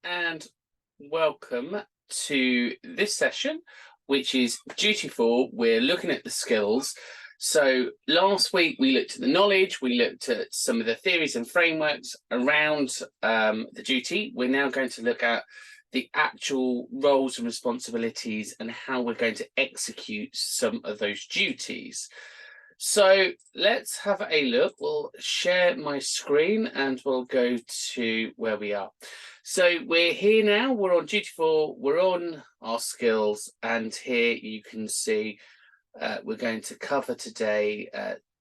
And welcome to this session, which is Duty 4. We're looking at the skills. So last week we looked at the knowledge, we looked at some of the theories and frameworks around the duty. We're now going to look at the actual roles and responsibilities and how we're going to execute some of those duties. So let's have a look. We'll share my screen and we'll go to where we are. So we're here now, we're on Duty 4, we're on our skills, and here you can see we're going to cover today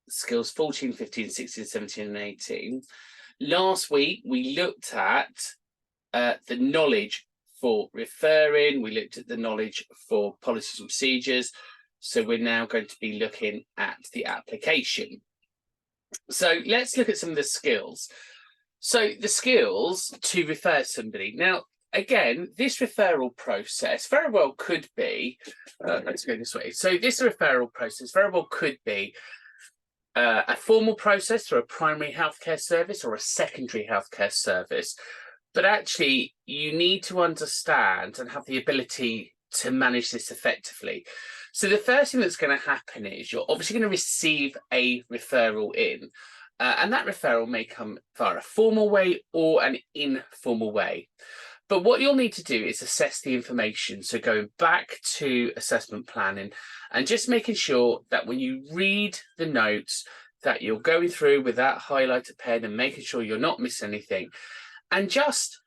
skills 14, 15, 16, 17 and 18. Last week we looked at the knowledge for referring, we looked at the knowledge for policies and procedures, so we're now going to be looking at the application. So let's look at some of the skills. So the skills to refer somebody. Now, again, this referral process very well could be, let's go this way. So this referral process very well could be a formal process through a primary healthcare service or a secondary healthcare service. But actually, you need to understand and have the ability to manage this effectively. So the first thing that's going to happen is you're obviously going to receive a referral in, and that referral may come via a formal way or an informal way. But what you'll need to do is assess the information. So going back to assessment planning and just making sure that when you read the notes that you're going through with that highlighter pen and making sure you're not missing anything, and just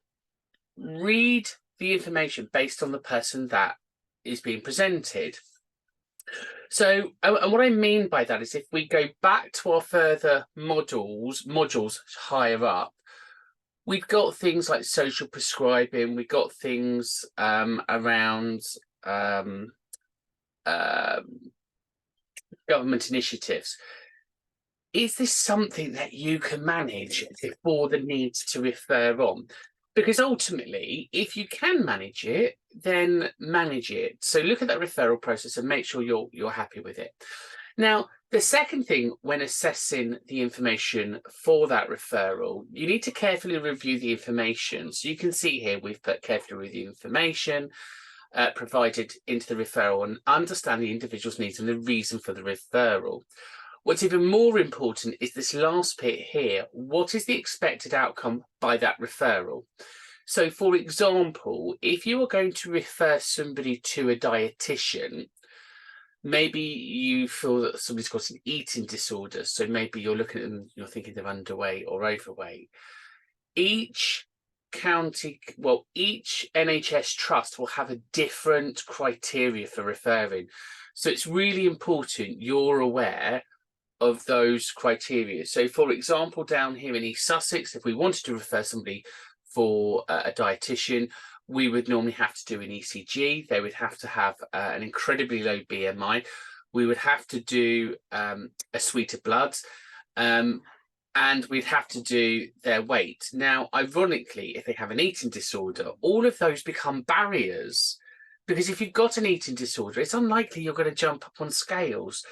read the information based on the person that is being presented. So, and what I mean by that is if we go back to our further modules higher up, we've got things like social prescribing, we've got things around government initiatives. Is this something that you can manage before the need to refer on? Because ultimately, if you can manage it, then manage it. So look at that referral process and make sure you're happy with it. Now, the second thing when assessing the information for that referral, you need to carefully review the information. So you can see here we've put carefully review information provided into the referral and understand the individual's needs and the reason for the referral. What's even more important is this last bit here. What is the expected outcome by that referral? So, for example, if you are going to refer somebody to a dietitian, maybe you feel that somebody's got an eating disorder. So maybe you're looking at them, you're thinking they're underweight or overweight. Each NHS trust will have a different criteria for referring. So it's really important you're aware of those criteria. So for example, down here in East Sussex, if we wanted to refer somebody for a dietitian, we would normally have to do an ECG. They would have to have an incredibly low BMI. We would have to do a suite of bloods, and we'd have to do their weight. Now, ironically, if they have an eating disorder, all of those become barriers, because if you've got an eating disorder, it's unlikely you're going to jump up on scales.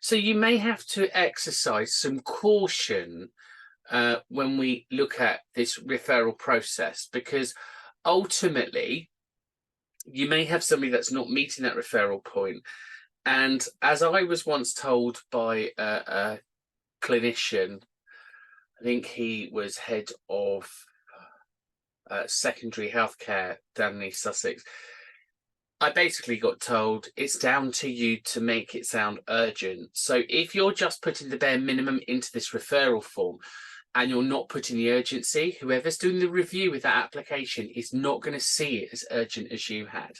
So you may have to exercise some caution when we look at this referral process, because ultimately you may have somebody that's not meeting that referral point. And as I was once told by a clinician, I think he was head of secondary healthcare down in East Sussex, I basically got told it's down to you to make it sound urgent. So if you're just putting the bare minimum into this referral form and you're not putting the urgency, whoever's doing the review with that application is not going to see it as urgent as you had.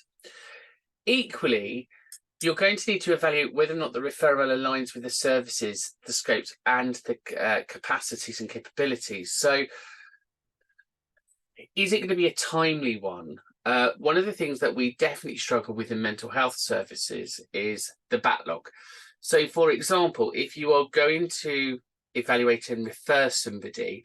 Equally, you're going to need to evaluate whether or not the referral aligns with the services, the scopes, and the capacities and capabilities. So is it going to be a timely one? One of the things that we definitely struggle with in mental health services is the backlog. So, for example, if you are going to evaluate and refer somebody,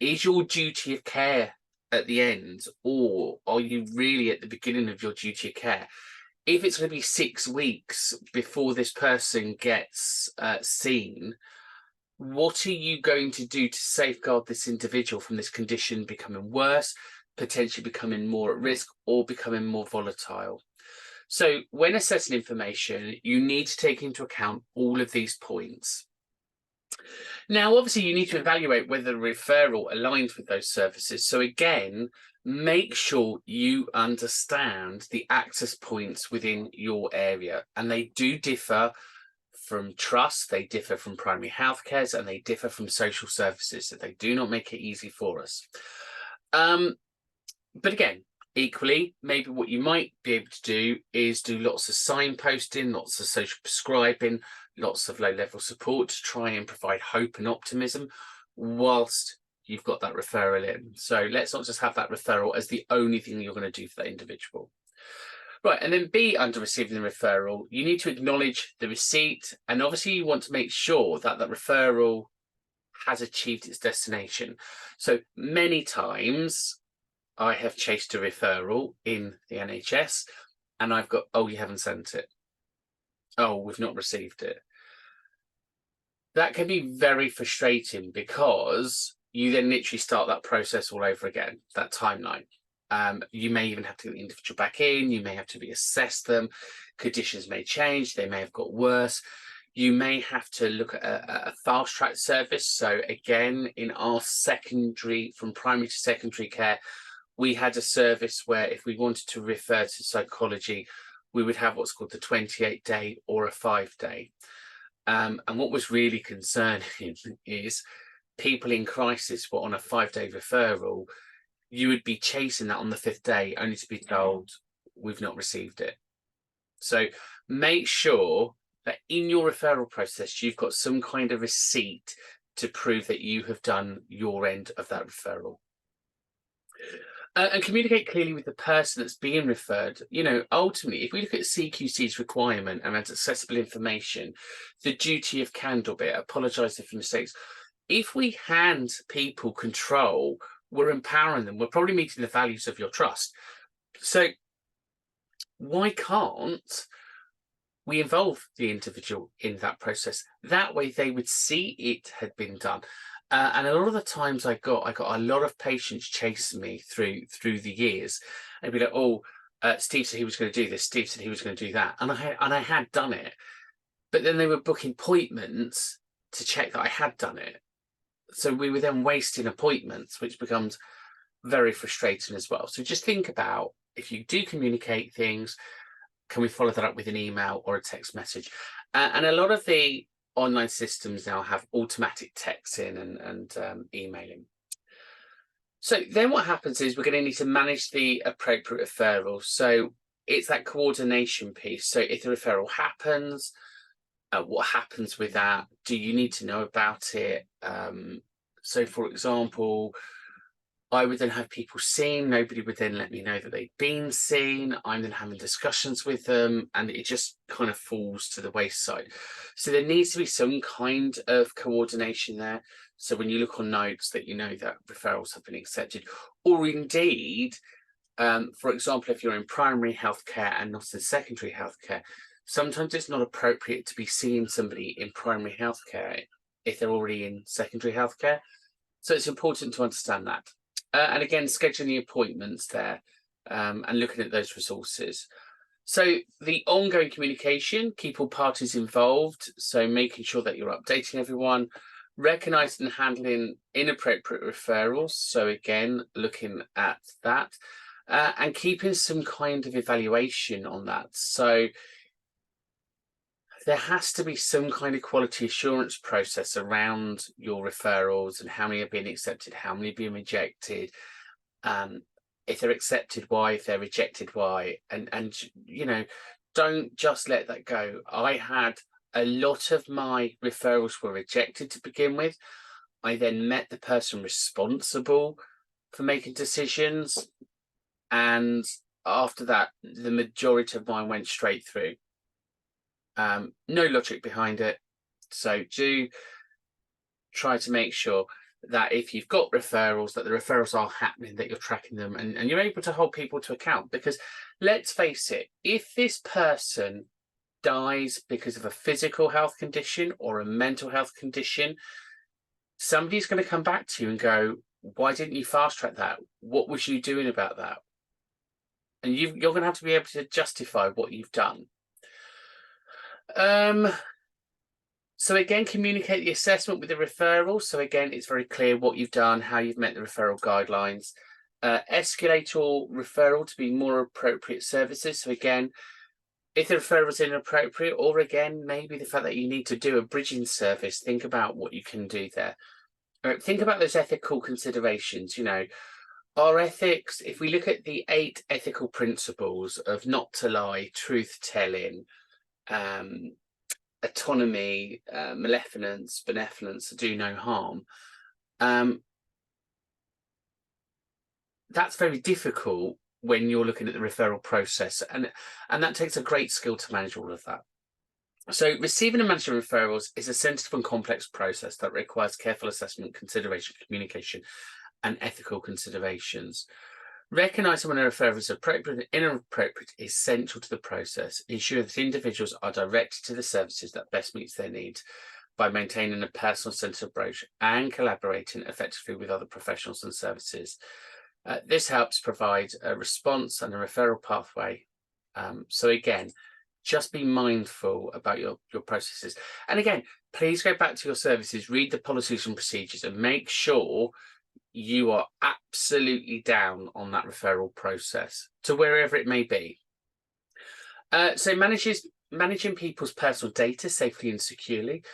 is your duty of care at the end, or are you really at the beginning of your duty of care? If it's going to be 6 weeks before this person gets seen, what are you going to do to safeguard this individual from this condition becoming worse, potentially becoming more at risk or becoming more volatile. So when assessing information, you need to take into account all of these points. Now, obviously, you need to evaluate whether the referral aligns with those services. So again, make sure you understand the access points within your area, and they do differ from trust, they differ from primary healthcare, and they differ from social services, so they do not make it easy for us. But again, equally, maybe what you might be able to do is do lots of signposting, lots of social prescribing, lots of low-level support to try and provide hope and optimism whilst you've got that referral in. So let's not just have that referral as the only thing you're going to do for that individual. Right, and then B, under receiving the referral, you need to acknowledge the receipt, and obviously you want to make sure that that referral has achieved its destination. So many times I have chased a referral in the NHS and I've got, oh, you haven't sent it. Oh, we've not received it. That can be very frustrating because you then literally start that process all over again, that timeline. You may even have to get the individual back in, you may have to reassess them, conditions may change, they may have got worse. You may have to look at a fast track service. So again, in our secondary, from primary to secondary care, we had a service where if we wanted to refer to psychology, we would have what's called the 28-day or a 5-day. And what was really concerning is people in crisis were on a 5-day referral. You would be chasing that on the 5th day only to be told we've not received it. So make sure that in your referral process, you've got some kind of receipt to prove that you have done your end of that referral. And communicate clearly with the person that's being referred. You know, ultimately, if we look at CQC's requirement and as accessible information, the duty of candor bit, apologising for mistakes. If we hand people control, we're empowering them. We're probably meeting the values of your trust. So why can't we involve the individual in that process? That way they would see it had been done. And a lot of the times I got a lot of patients chasing me through the years. They'd be like, oh, Steve said he was going to do this, Steve said he was going to do that. And I had done it. But then they were booking appointments to check that I had done it. So we were then wasting appointments, which becomes very frustrating as well. So just think about, if you do communicate things, can we follow that up with an email or a text message? And a lot of the online systems now have automatic texting and emailing. So then what happens is we're going to need to manage the appropriate referral. So it's that coordination piece. So if the referral happens, what happens with that? Do you need to know about it? So for example, I would then have people seen, nobody would then let me know that they'd been seen. I'm then having discussions with them and it just kind of falls to the wayside. So there needs to be some kind of coordination there. So when you look on notes that you know that referrals have been accepted, or indeed, for example, if you're in primary healthcare and not in secondary healthcare, sometimes it's not appropriate to be seeing somebody in primary healthcare if they're already in secondary healthcare. So it's important to understand that. And again, scheduling the appointments there and looking at those resources. So the ongoing communication, keep all parties involved. So making sure that you're updating everyone, recognising and handling inappropriate referrals. So again, looking at that and keeping some kind of evaluation on that. So there has to be some kind of quality assurance process around your referrals and how many are being accepted, how many are being rejected. If they're accepted, why? If they're rejected, why? And you know, don't just let that go. I had a lot of my referrals were rejected to begin with. I then met the person responsible for making decisions. And after that, the majority of mine went straight through. No logic behind it. So do try to make sure that if you've got referrals, that the referrals are happening, that you're tracking them and you're able to hold people to account. Because let's face it, if this person dies because of a physical health condition or a mental health condition, somebody's going to come back to you and go, Why didn't you fast track that? What was you doing about that? And you're going to have to be able to justify what you've done. So again, communicate the assessment with the referral. So again, it's very clear what you've done, how you've met the referral guidelines. Escalate your referral to be more appropriate services. So again, if the referral is inappropriate, or again, maybe the fact that you need to do a bridging service, think about what you can do there. Think about those ethical considerations. Our ethics, if we look at the 8 ethical principles of not to lie, truth telling, autonomy, malevolence, benevolence, do no harm, that's very difficult when you're looking at the referral process, and that takes a great skill to manage all of that. So receiving and managing referrals is a sensitive and complex process that requires careful assessment, consideration, communication, and ethical considerations. Recognising when a referral is appropriate and inappropriate is essential to the process. Ensure that individuals are directed to the services that best meets their needs by maintaining a personal-centred approach and collaborating effectively with other professionals and services. This helps provide a response and a referral pathway. So again, just be mindful about your processes. And again, please go back to your services, read the policies and procedures, and make sure you are absolutely down on that referral process to wherever it may be. So managing people's personal data safely and securely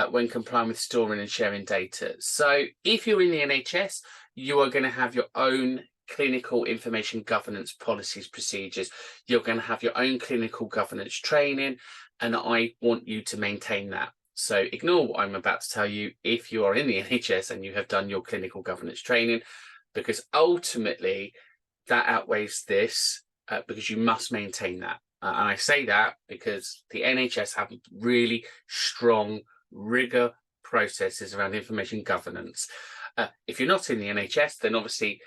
when complying with storing and sharing data. So if you're in the NHS, you are going to have your own clinical information governance policies, procedures. You're going to have your own clinical governance training, and I want you to maintain that. So ignore what I'm about to tell you if you are in the NHS and you have done your clinical governance training, because ultimately that outweighs this, because you must maintain that. And I say that because the NHS have really strong rigor processes around information governance. If you're not in the NHS, then obviously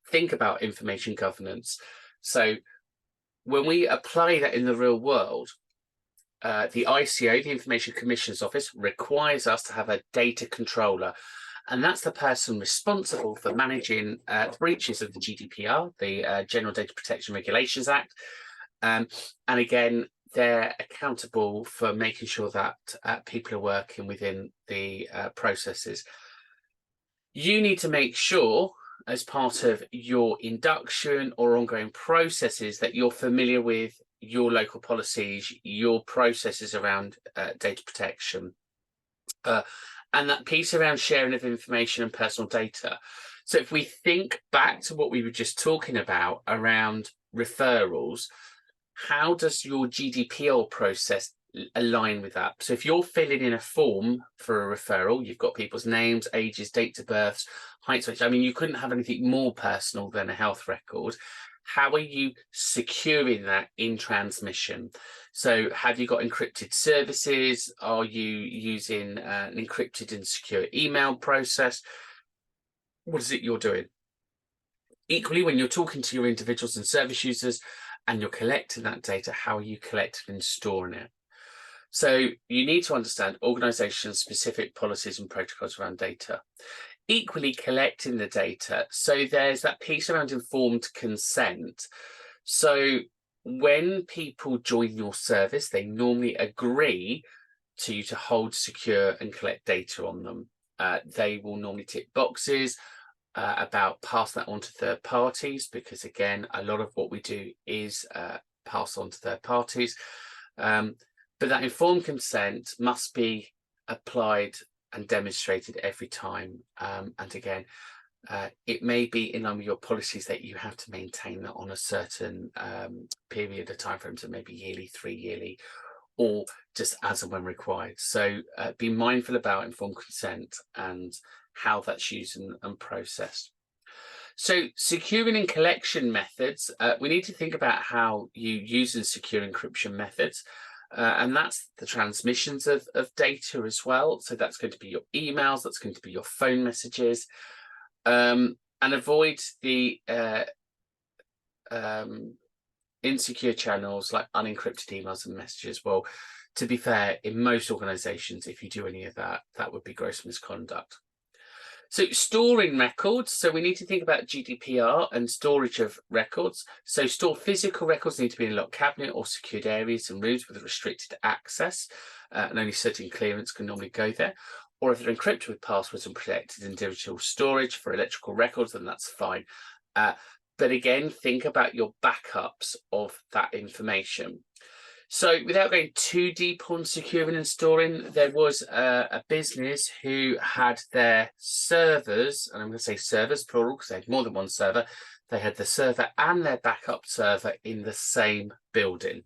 think about information governance. So when we apply that in the real world, the ICO, the Information Commissioner's Office, requires us to have a data controller, and that's the person responsible for managing breaches of the GDPR, the General Data Protection Regulations Act. And again, they're accountable for making sure that people are working within the processes. You need to make sure, as part of your induction or ongoing processes, that you're familiar with your local policies, your processes around data protection, and that piece around sharing of information and personal data. So if we think back to what we were just talking about around referrals, how does your GDPR process align with that? So if you're filling in a form for a referral, you've got people's names, ages, dates of births, heights, weights. I mean, you couldn't have anything more personal than a health record. How are you securing that in transmission? So have you got encrypted services? Are you using an encrypted and secure email process? What is it you're doing? Equally, when you're talking to your individuals and service users and you're collecting that data, how are you collecting and storing it? So you need to understand organisation-specific policies and protocols around data. Equally, collecting the data. So there's that piece around informed consent. So when people join your service, they normally agree to you to hold, secure and collect data on them. They will normally tick boxes about pass that on to third parties, because again, a lot of what we do is pass on to third parties. But that informed consent must be applied and demonstrated every time. And again, it may be in line with your policies that you have to maintain that on a certain period of time frame, so maybe yearly, 3 yearly, or just as and when required. So be mindful about informed consent and how that's used and processed. So securing and collection methods, we need to think about how you use and secure encryption methods. And that's the transmissions of data as well. So that's going to be your emails, that's going to be your phone messages, and avoid the insecure channels like unencrypted emails and messages. Well, to be fair, in most organizations, if you do any of that, that would be gross misconduct. So storing records. So we need to think about GDPR and storage of records. So store physical records need to be in a locked cabinet or secured areas and rooms with restricted access, and only certain clearance can normally go there. Or if they're encrypted with passwords and protected in digital storage for electrical records, then that's fine. But again, think about your backups of that information. So without going too deep on securing and storing, there was a business who had their servers, and I'm going to say servers plural because they had more than one server. They had the server and their backup server in the same building.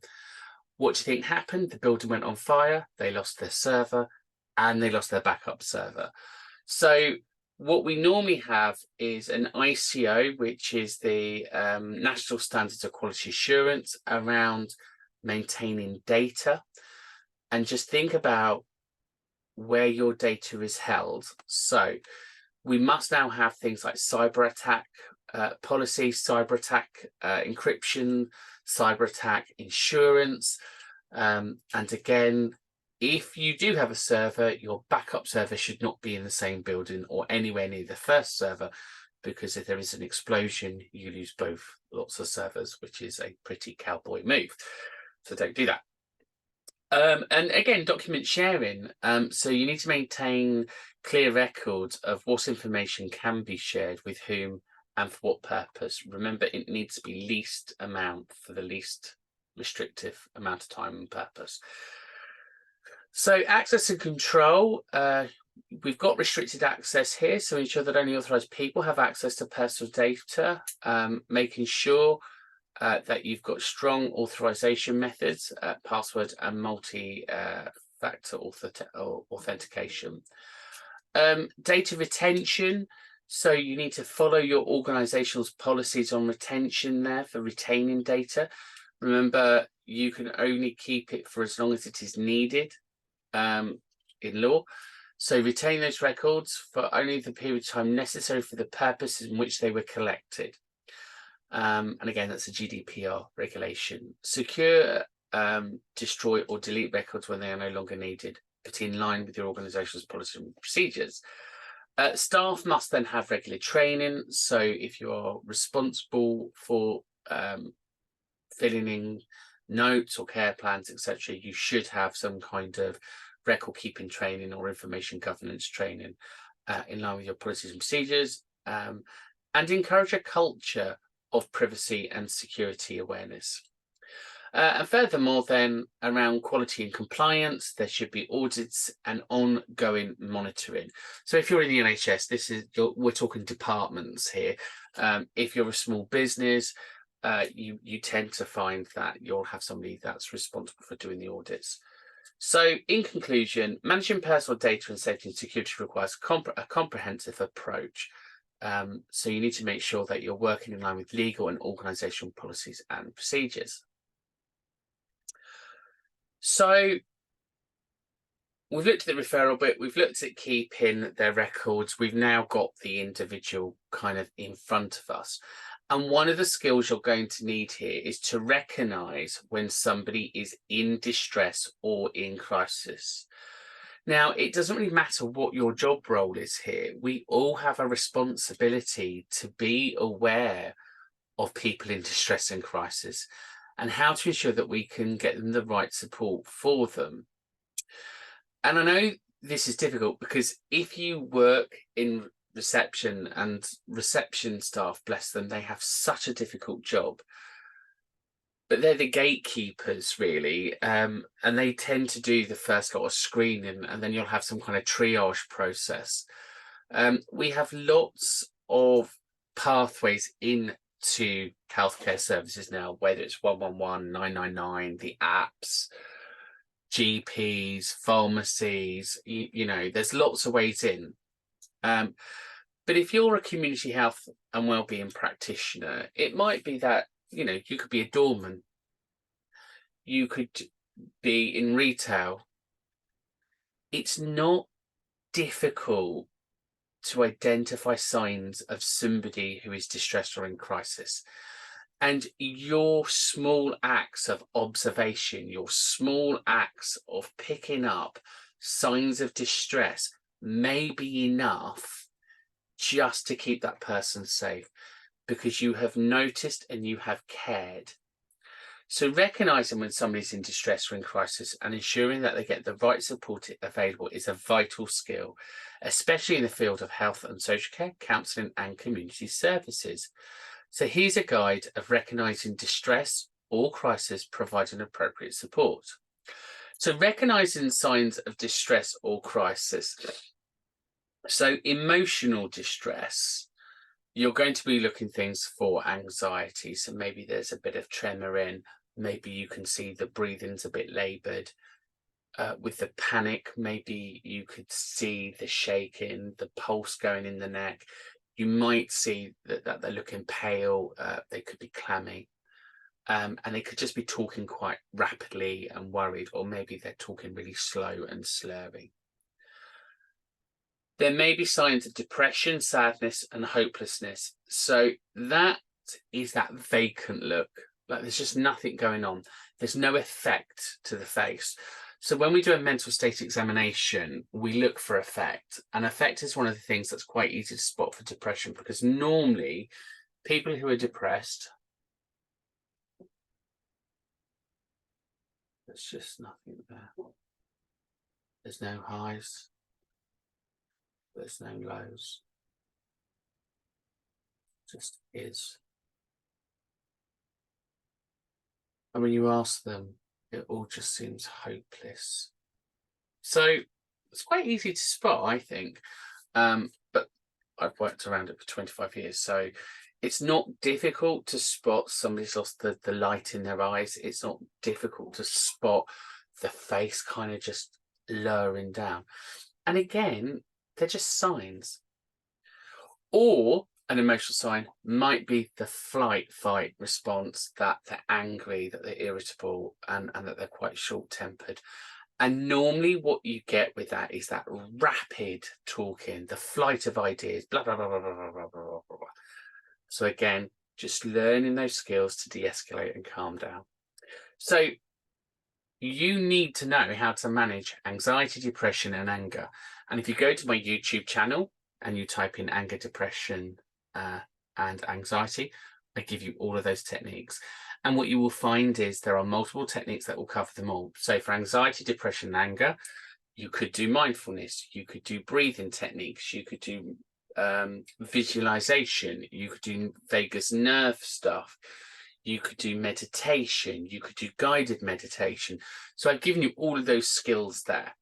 What do you think happened? The building went on fire, they lost their server, and they lost their backup server. So what we normally have is an ICO, which is the National Standards of Quality Assurance, around maintaining data. And just think about where your data is held. So we must now have things like cyber attack policy, cyber attack encryption, cyber attack insurance. And again, if you do have a server, your backup server should not be in the same building or anywhere near the first server, because if there is an explosion, you lose both lots of servers, which is a pretty cowboy move. So don't do that. And again, document sharing. So you need to maintain clear records of what information can be shared with whom and for what purpose. Remember, it needs to be least amount for the least restrictive amount of time and purpose. So access and control. We've got restricted access here, so ensure that only authorized people have access to personal data, making sure that you've got strong authorization methods, password and multi-factor authentication. Data retention. So you need to follow your organization's policies on retention there for retaining data. Remember, you can only keep it for as long as it is needed in law. So retain those records for only the period of time necessary for the purposes in which they were collected. And again, that's a GDPR regulation. Secure, destroy or delete records when they are no longer needed, but in line with your organization's policies and procedures. Staff must then have regular training. So if you are responsible for filling in notes or care plans, etc., you should have some kind of record keeping training or information governance training in line with your policies and procedures, and encourage a culture of privacy and security awareness. And furthermore, then, around quality and compliance, there should be audits and ongoing monitoring. So if you're in the NHS, we're talking departments here. If you're a small business, you tend to find that you'll have somebody that's responsible for doing the audits. So in conclusion, managing personal data and safety and security requires a comprehensive approach. So you need to make sure that you're working in line with legal and organizational policies and procedures. So we've looked at the referral bit, we've looked at keeping their records, we've now got the individual kind of in front of us. And one of the skills you're going to need here is to recognize when somebody is in distress or in crisis. Now, it doesn't really matter what your job role is here. We all have a responsibility to be aware of people in distress and crisis and how to ensure that we can get them the right support for them. And I know this is difficult because if you work in reception, and reception staff, bless them, they have such a difficult job, but they're the gatekeepers really, and they tend to do the first lot of screening, and then you'll have some kind of triage process. We have lots of pathways into healthcare services now, whether it's 111, 999, the apps, GPs, pharmacies, you know, there's lots of ways in. But if you're a community health and wellbeing practitioner, it might be that, you know, you could be a doorman, you could be in retail. It's not difficult to identify signs of somebody who is distressed or in crisis. And your small acts of observation, your small acts of picking up signs of distress may be enough just to keep that person safe, because you have noticed and you have cared. So recognizing when somebody's in distress or in crisis and ensuring that they get the right support available is a vital skill, especially in the field of health and social care, counselling and community services. So here's a guide of recognizing distress or crisis, providing appropriate support. So recognizing signs of distress or crisis. So emotional distress, you're going to be looking things for anxiety. So maybe there's a bit of tremor in, maybe you can see the breathing's a bit laboured. With the panic, maybe you could see the shaking, the pulse going in the neck. You might see that they're looking pale, they could be clammy. And they could just be talking quite rapidly and worried, or maybe they're talking really slow and slurry. There may be signs of depression, sadness, and hopelessness. So that is that vacant look, like there's just nothing going on. There's no effect to the face. So when we do a mental state examination, we look for effect. And effect is one of the things that's quite easy to spot for depression, because normally people who are depressed, there's just nothing there. There's no highs. There's no lows. Just is. And when you ask them, it all just seems hopeless. So it's quite easy to spot, I think. But I've worked around it for 25 years. So it's not difficult to spot somebody's lost the light in their eyes. It's not difficult to spot the face kind of just lowering down. And again, they're just signs. Or an emotional sign might be the flight fight response, that they're angry, that they're irritable, and that they're quite short-tempered. And normally what you get with that is that rapid talking, the flight of ideas, blah, blah, blah, blah, blah, blah, blah, blah, blah. So again, just learning those skills to de-escalate and calm down. So you need to know how to manage anxiety, depression, and anger. And if you go to my YouTube channel and you type in anger, depression, and anxiety, I give you all of those techniques. And what you will find is there are multiple techniques that will cover them all. So for anxiety, depression, and anger, you could do mindfulness, you could do breathing techniques, you could do visualization, you could do vagus nerve stuff, you could do meditation, you could do guided meditation. So I've given you all of those skills there.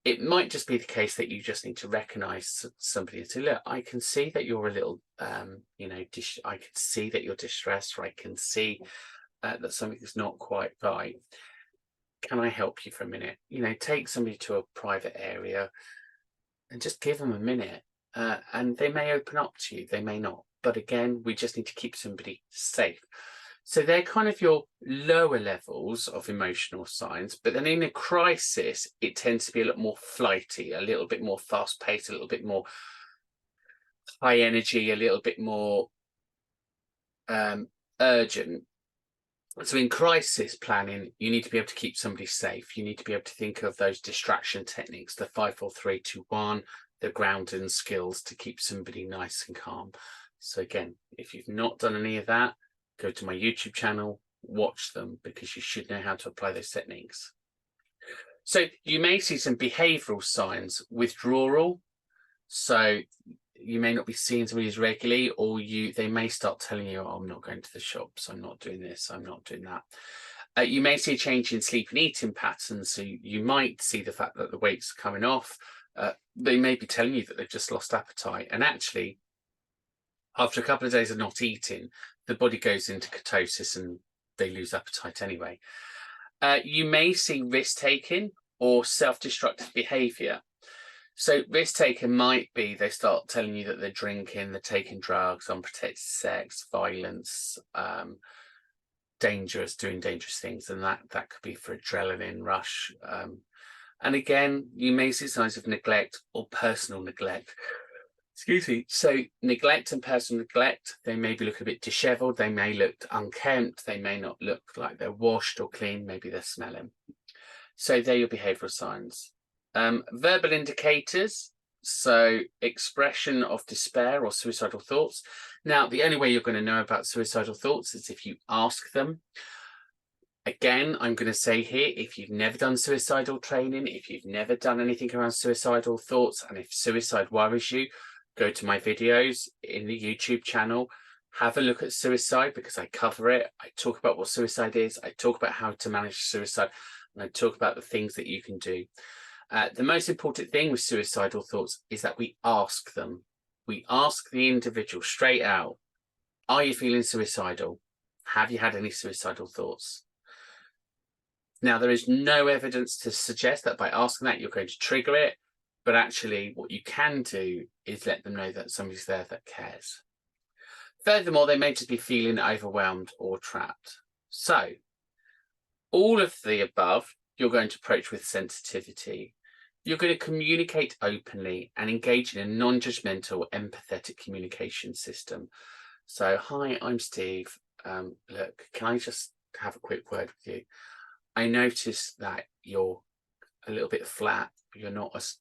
It might just be the case that you just need to recognize somebody and say, look, I can see that you're a little, I can see that you're distressed, or I can see that something is not quite right. Can I help you for a minute? Take somebody to a private area and just give them a minute. And they may open up to you, they may not. But again, we just need to keep somebody safe. So they're kind of your lower levels of emotional signs. But then in a crisis, it tends to be a lot more flighty, a little bit more fast paced, a little bit more high energy, a little bit more urgent. So in crisis planning, you need to be able to keep somebody safe. You need to be able to think of those distraction techniques, the 5, 4, 3, 2, 1, the grounding skills to keep somebody nice and calm. So again, if you've not done any of that, go to my YouTube channel, watch them, because you should know how to apply those techniques. So you may see some behavioural signs, withdrawal. So you may not be seeing somebody as regularly, or they may start telling you, oh, I'm not going to the shops, I'm not doing this, I'm not doing that. You may see a change in sleep and eating patterns. So you might see the fact that the weight's coming off. They may be telling you that they've just lost appetite. And actually, after a couple of days of not eating, the body goes into ketosis and they lose appetite anyway. You may see risk-taking or self-destructive behaviour. So risk-taking might be they start telling you that they're drinking, they're taking drugs, unprotected sex, violence, doing dangerous things, and that could be for adrenaline rush. And again, you may see signs of neglect or personal neglect. Excuse me. So neglect and personal neglect, they may be looking a bit dishevelled, they may look unkempt, they may not look like they're washed or clean, maybe they're smelling. So they're your behavioural signs. Verbal indicators. So expression of despair or suicidal thoughts. Now, the only way you're going to know about suicidal thoughts is if you ask them. Again, I'm going to say here, if you've never done suicidal training, if you've never done anything around suicidal thoughts, and if suicide worries you, go to my videos in the YouTube channel, have a look at suicide because I cover it. I talk about what suicide is. I talk about how to manage suicide, and I talk about the things that you can do. The most important thing with suicidal thoughts is that we ask them. We ask the individual straight out, are you feeling suicidal? Have you had any suicidal thoughts? Now, there is no evidence to suggest that by asking that you're going to trigger it, but actually what you can do is let them know that somebody's there that cares. Furthermore, they may just be feeling overwhelmed or trapped. So, all of the above, you're going to approach with sensitivity. You're going to communicate openly and engage in a non-judgmental, empathetic communication system. So, hi, I'm Steve. Look, can I just have a quick word with you? I noticed that you're a little bit flat, you're not as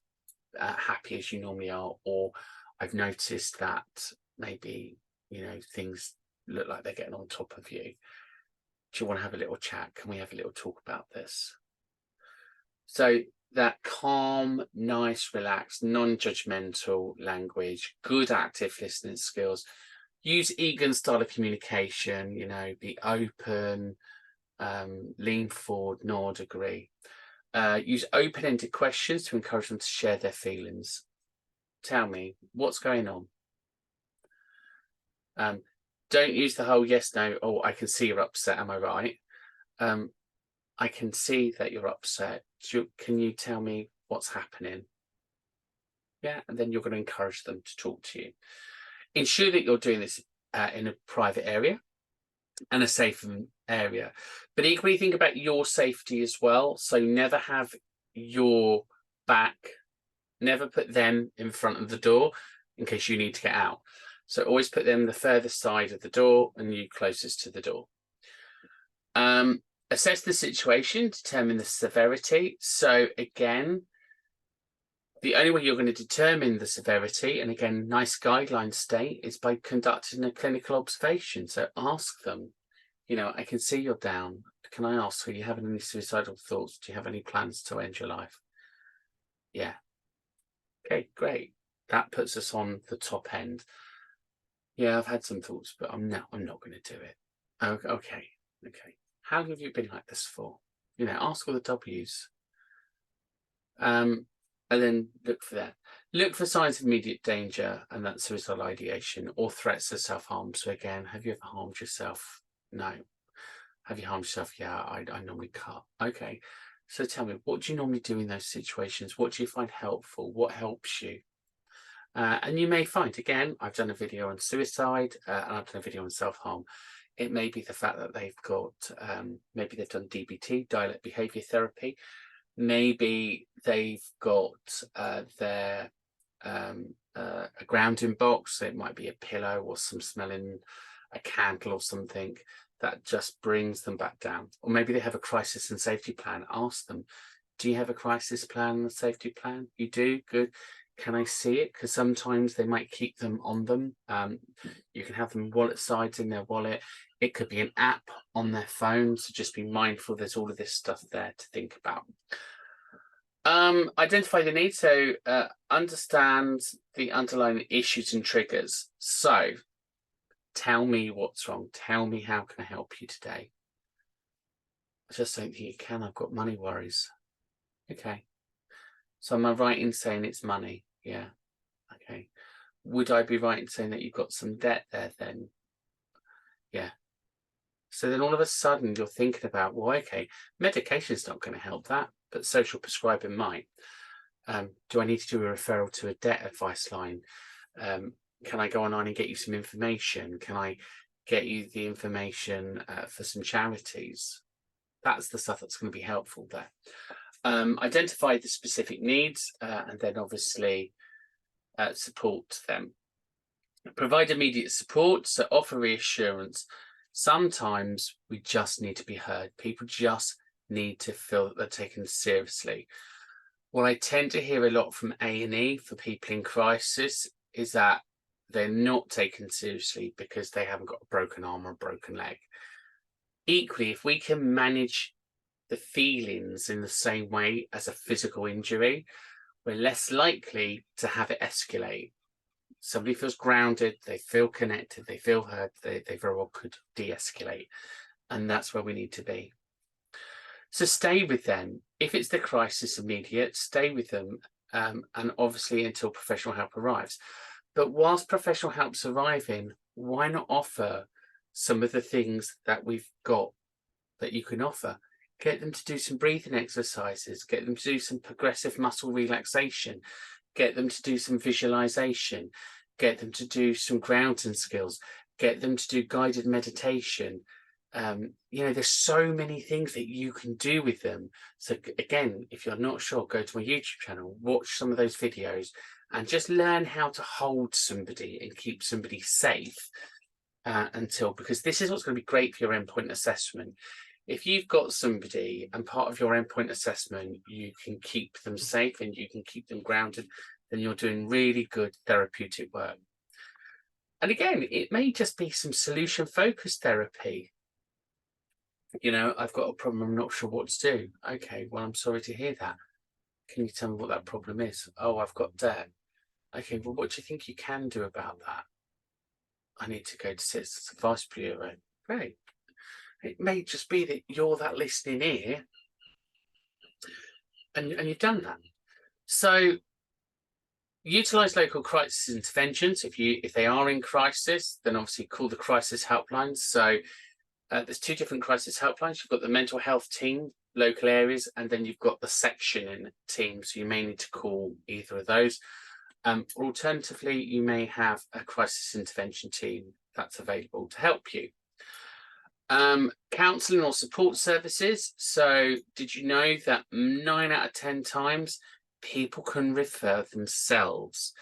happy as you normally are, or I've noticed that maybe, things look like they're getting on top of you. Do you want to have a little chat? Can we have a little talk about this? So that calm, nice, relaxed, non-judgmental language, good active listening skills, use Egan's style of communication, be open, lean forward, nod, agree. Use open-ended questions to encourage them to share their feelings. Tell me, what's going on? Don't use the whole yes, no, oh, I can see you're upset, am I right? I can see that you're upset. Can you tell me what's happening? Yeah, and then you're going to encourage them to talk to you. Ensure that you're doing this in a private area and a safe area, but equally think about your safety as well. So never have your back, never put them in front of the door in case you need to get out. So always put them the furthest side of the door and you closest to the door. Assess the situation, determine the severity. So again, the only way you're going to determine the severity, and again, nice guideline state, is by conducting a clinical observation. So ask them, I can see you're down. Can I ask, are you having any suicidal thoughts? Do you have any plans to end your life? Yeah. Okay, great. That puts us on the top end. Yeah, I've had some thoughts, but I'm not going to do it. Okay. How long have you been like this for? Ask all the W's. And then look for that. Look for signs of immediate danger, and that's suicidal ideation or threats of self-harm. So again, have you ever harmed yourself? No. Have you harmed yourself? Yeah, I normally cut. Okay. So tell me, what do you normally do in those situations? What do you find helpful? What helps you? And you may find, again, I've done a video on suicide and I've done a video on self-harm. It may be the fact that they've got, maybe they've done DBT, dialect behaviour therapy. Maybe they've got a grounding box. So it might be a pillow or some smelling, a candle or something that just brings them back down. Or maybe they have a crisis and safety plan. Ask them, do you have a crisis plan and a safety plan? You do? Good. Can I see it? Because sometimes they might keep them on them. You can have them wallet sides in their wallet. It could be an app on their phone. So just be mindful there's all of this stuff there to think about. Identify the need. So understand the underlying issues and triggers. So tell me what's wrong. Tell me, how can I help you today? I just don't think you can. I've got money worries. Okay. So am I right in saying it's money? Yeah. Okay. Would I be right in saying that you've got some debt there then? Yeah. So then all of a sudden you're thinking about, well, okay, medication's not going to help that, but social prescribing might. Do I need to do a referral to a debt advice line? Can I go online and get you some information? Can I get you the information for some charities? That's the stuff that's going to be helpful there. Identify the specific needs and then obviously support them. Provide immediate support, so offer reassurance. Sometimes we just need to be heard. People just need to feel that they're taken seriously. what I tend to hear a lot from A&E for people in crisis is that they're not taken seriously because they haven't got a broken arm or a broken leg. Equally, if we can manage the feelings in the same way as a physical injury, we're less likely to have it escalate. Somebody feels grounded, they feel connected, they feel heard, they very well could de-escalate. And that's where we need to be. So stay with them. If it's the crisis immediate, stay with them, and obviously until professional help arrives. But whilst professional help's arriving, why not offer some of the things that we've got that you can offer? Get them to do some breathing exercises, get them to do some progressive muscle relaxation, get them to do some visualization, get them to do some grounding skills, get them to do guided meditation. There's so many things that you can do with them. So again, if you're not sure, go to my YouTube channel, watch some of those videos and just learn how to hold somebody and keep somebody safe because this is what's going to be great for your endpoint assessment. If you've got somebody and part of your endpoint assessment, you can keep them safe and you can keep them grounded, then you're doing really good therapeutic work. And again, it may just be some solution focused therapy. I've got a problem, I'm not sure what to do. Okay, well, I'm sorry to hear that. Can you tell me what that problem is? Oh, I've got debt. Okay, well, what do you think you can do about that? I need to go to Citizens Advice Bureau. Great. It may just be that you're that listening ear and you've done that. So utilize local crisis interventions. If they are in crisis, then obviously call the crisis helplines. So there's two different crisis helplines. You've got the mental health team, local areas, and then you've got the section team. So you may need to call either of those. Or alternatively, you may have a crisis intervention team that's available to help you. Counselling or support services. So did you know that 9 out of 10 times people can refer themselves?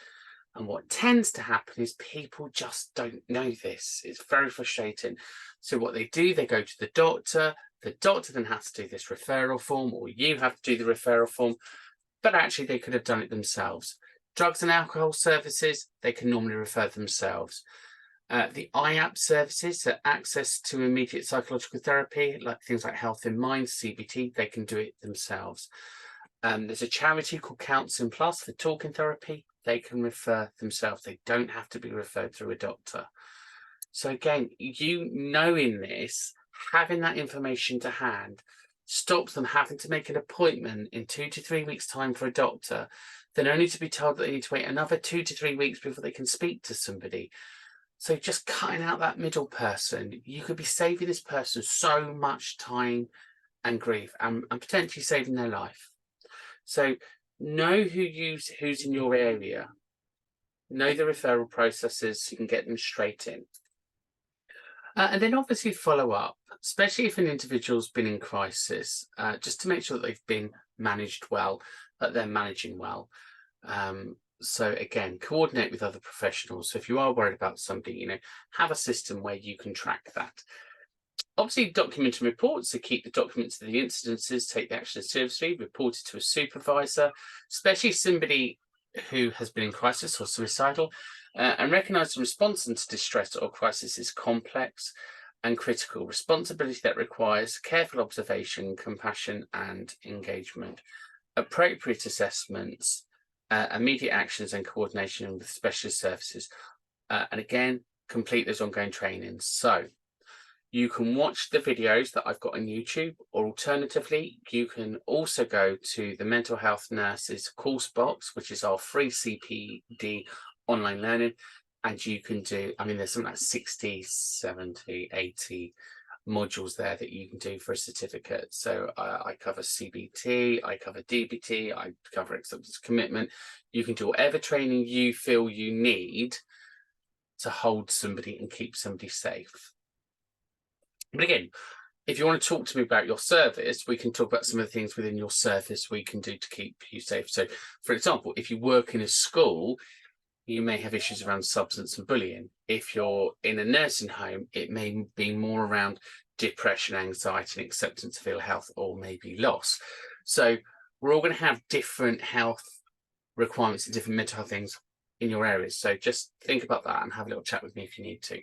And what tends to happen is people just don't know this. It's very frustrating. So what they do, they go to the doctor then has to do this referral form, or you have to do the referral form, but actually they could have done it themselves. Drugs and alcohol services, they can normally refer themselves. The IAP services, so access to immediate psychological therapy, like things like Health in Mind, CBT, they can do it themselves. There's a charity called Counselling Plus for talking therapy. They can refer themselves. They don't have to be referred through a doctor. So again, knowing this, having that information to hand, stops them having to make an appointment in 2 to 3 weeks' time for a doctor, then only to be told that they need to wait another 2 to 3 weeks before they can speak to somebody. So just cutting out that middle person, you could be saving this person so much time and grief and potentially saving their life. So know who's in your area, know the referral processes so you can get them straight in. And then obviously follow up, especially if an individual's been in crisis, just to make sure that they've been managed well, that they're managing well. So again, coordinate with other professionals. So if you are worried about somebody, have a system where you can track that. Obviously, document and report, so keep the documents of the incidences, take the action seriously, report it to a supervisor, especially somebody who has been in crisis or suicidal, and recognise the response to distress or crisis is complex and critical. Responsibility that requires careful observation, compassion and engagement. Appropriate assessments, immediate actions and coordination with specialist services. And again, complete those ongoing trainings. So you can watch the videos that I've got on YouTube, or alternatively, you can also go to the Mental Health Nurses course box, which is our free CPD online learning. And you can do, there's something like 60, 70, 80 modules there that you can do for a certificate. So I cover CBT, I cover DBT, I cover acceptance commitment. You can do whatever training you feel you need to hold somebody and keep somebody safe. But again, if you want to talk to me about your service, we can talk about some of the things within your service we can do to keep you safe. So, for example, if you work in a school, you may have issues around substance and bullying. If you're in a nursing home, it may be more around depression, anxiety, and acceptance of ill health, or maybe loss. So we're all going to have different health requirements and different mental health things in your areas. So just think about that and have a little chat with me if you need to.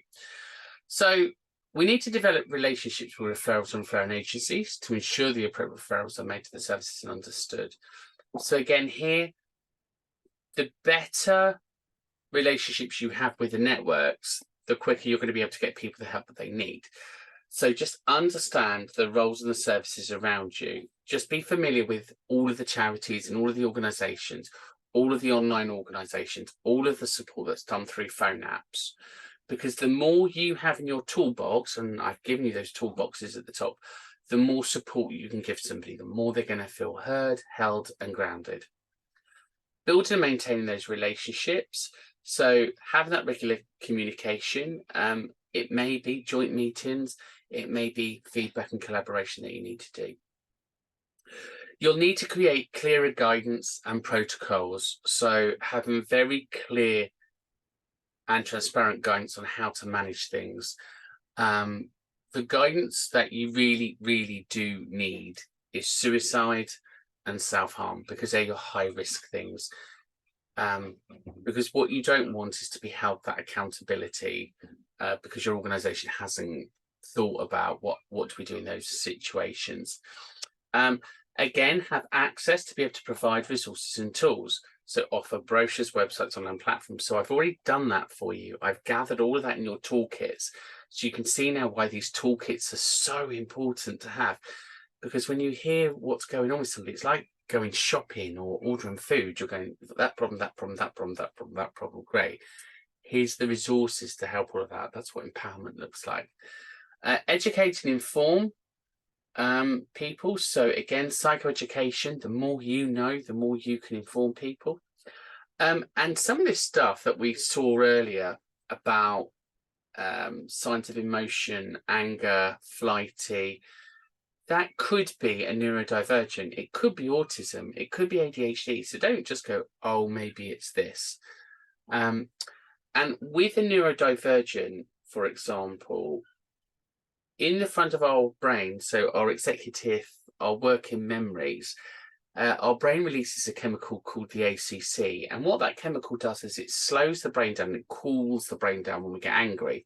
So we need to develop relationships with referrals and referring agencies to ensure the appropriate referrals are made to the services and understood. So again, here, the better relationships you have with the networks, the quicker you're going to be able to get people the help that they need. So just understand the roles and the services around you. Just be familiar with all of the charities and all of the organisations, all of the online organisations, all of the support that's done through phone apps. Because the more you have in your toolbox, and I've given you those toolboxes at the top, the more support you can give somebody, the more they're going to feel heard, held and grounded. Building and maintaining those relationships. So having that regular communication, it may be joint meetings, it may be feedback and collaboration that you need to do. You'll need to create clearer guidance and protocols. So having very clear and transparent guidance on how to manage things. The guidance that you really, really do need is suicide and self-harm, because they're your high-risk things. Because what you don't want is to be held that accountability because your organisation hasn't thought about what do we do in those situations. Again, have access to be able to provide resources and tools. So offer brochures, websites, online platforms. So I've already done that for you. I've gathered all of that in your toolkits. So you can see now why these toolkits are so important to have. Because when you hear what's going on with somebody, it's like going shopping or ordering food. You're going, that problem, that problem, that problem, that problem, that problem, great. Here's the resources to help all of that. That's what empowerment looks like. Educate and inform people. So again, psychoeducation, the more you know, the more you can inform people. And some of this stuff that we saw earlier about signs of emotion, anger, flighty, that could be a neurodivergent. It could be autism. It could be ADHD. So don't just go, oh, maybe it's this. And with a neurodivergent, for example, in the front of our brain, so our executive, our working memories, our brain releases a chemical called the ACC. And what that chemical does is it slows the brain down, it cools the brain down when we get angry.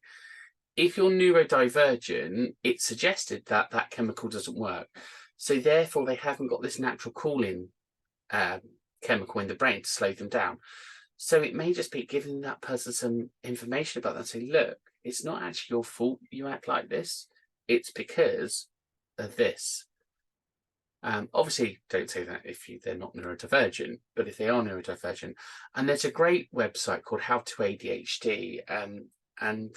If you're neurodivergent, it's suggested that that chemical doesn't work. So therefore, they haven't got this natural cooling chemical in the brain to slow them down. So it may just be giving that person some information about that. Say, look, it's not actually your fault you act like this. It's because of this. Obviously, don't say that if they're not neurodivergent, but if they are neurodivergent. And there's a great website called How to ADHD. And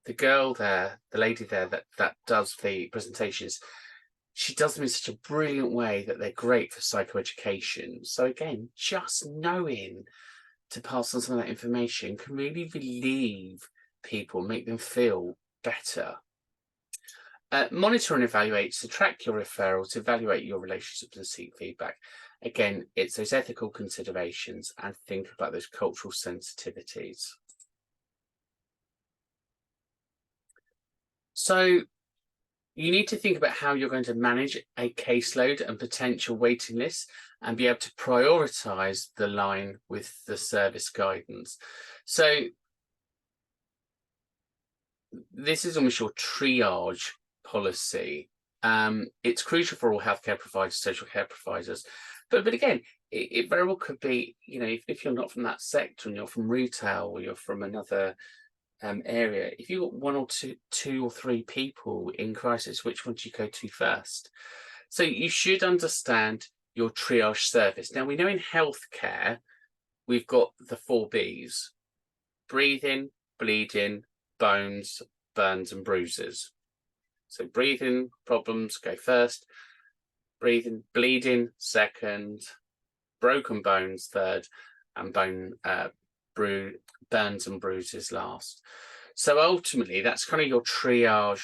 the girl there, the lady there that does the presentations, she does them in such a brilliant way that they're great for psychoeducation. So again, just knowing to pass on some of that information can really relieve people, make them feel better. Monitor and evaluate, so track your referrals, evaluate your relationships and seek feedback. Again, it's those ethical considerations and think about those cultural sensitivities. So you need to think about how you're going to manage a caseload and potential waiting lists and be able to prioritise the line with the service guidance. So this is almost your triage policy. It's crucial for all healthcare providers, social care providers, but again, it very well could be, you know, if you're not from that sector and you're from retail or you're from another area, if you've got one or two or three people in crisis, which one do you go to first? So you should understand your triage service. Now, we know in healthcare we've got the 4 Bs: breathing, bleeding, bones, burns and bruises. So breathing problems go first, breathing, bleeding second, broken bones third, and burns and bruises last. So ultimately, that's kind of your triage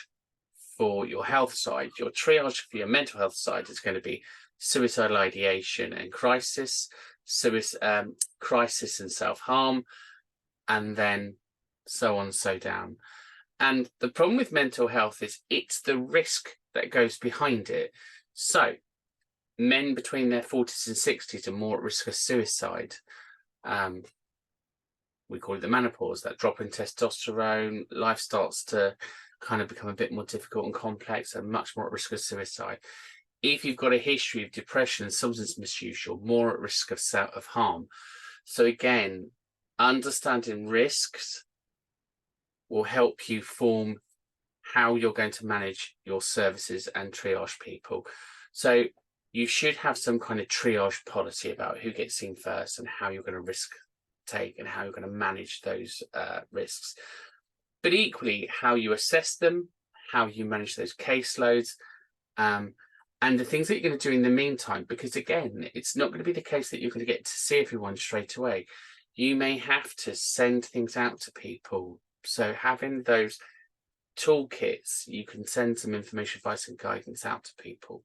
for your health side. Your triage for your mental health side is going to be suicidal ideation and crisis, crisis and self-harm, and then so on, so down. And the problem with mental health is it's the risk that goes behind it. So men between their 40s and 60s are more at risk of suicide. We call it the menopause, that drop in testosterone. Life starts to kind of become a bit more difficult and complex, and much more at risk of suicide. If you've got a history of depression and substance misuse, you're more at risk of harm. So again, understanding risks will help you form how you're going to manage your services and triage people. So you should have some kind of triage policy about who gets seen first and how you're going to risk take and how you're going to manage those risks. But equally, how you assess them, how you manage those caseloads, and the things that you're going to do in the meantime, because again, it's not going to be the case that you're going to get to see everyone straight away. You may have to send things out to people. So having those toolkits, you can send some information, advice and guidance out to people.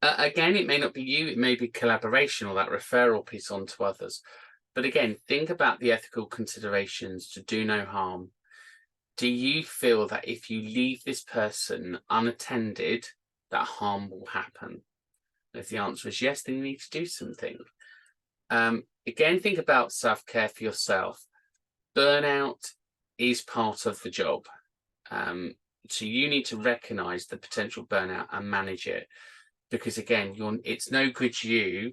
Again, it may not be you, it may be collaboration or that referral piece on to others. But again, think about the ethical considerations to do no harm. Do you feel that if you leave this person unattended, that harm will happen? If the answer is yes, then you need to do something. Again, think about self-care for yourself. Burnout is part of the job. So you need to recognize the potential burnout and manage it. Because again, it's no good you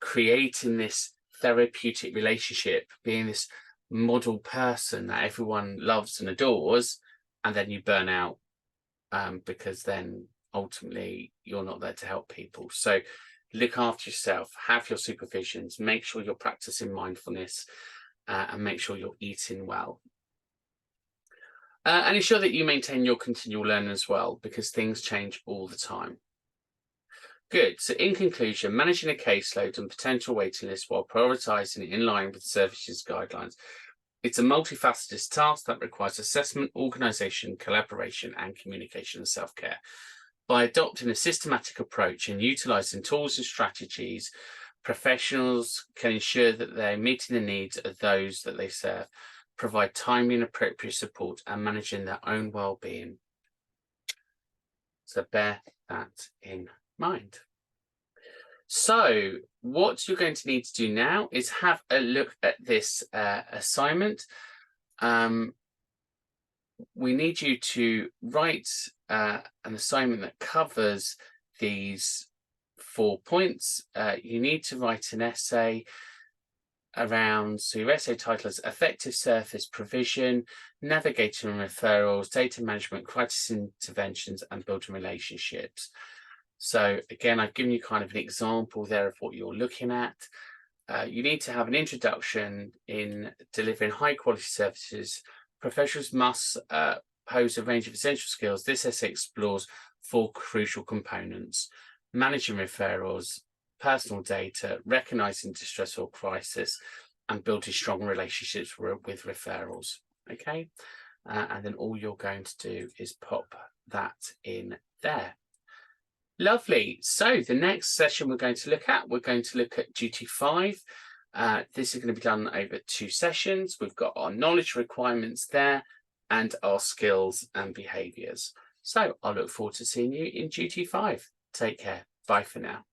creating this therapeutic relationship, being this model person that everyone loves and adores, and then you burn out because then ultimately you're not there to help people. So look after yourself, have your supervisions, make sure you're practicing mindfulness, and make sure you're eating well. And ensure that you maintain your continual learning as well, because things change all the time. Good. So in conclusion, managing a caseload and potential waiting list while prioritising in line with services guidelines. It's a multifaceted task that requires assessment, organisation, collaboration and communication and self-care. By adopting a systematic approach and utilising tools and strategies, professionals can ensure that they're meeting the needs of those that they serve, provide timely and appropriate support and managing their own well-being. So bear that in mind. So what you're going to need to do now is have a look at this assignment. We need you to write an assignment that covers these 4 points. You need to write an essay around, so your essay title is Effective Service Provision, Navigating Referrals, Data Management, Crisis Interventions and Building Relationships. So again, I've given you kind of an example there of what you're looking at. You need to have an introduction in delivering high quality services. Professionals must pose a range of essential skills. This essay explores 4 crucial components: managing referrals, personal data, recognizing distress or crisis, and building strong relationships with referrals. Okay, and then all you're going to do is pop that in there. Lovely. So the next session we're going to look at duty 5. This is going to be done over 2 sessions. We've got our knowledge requirements there and our skills and behaviours. So I look forward to seeing you in duty 5. Take care. Bye for now.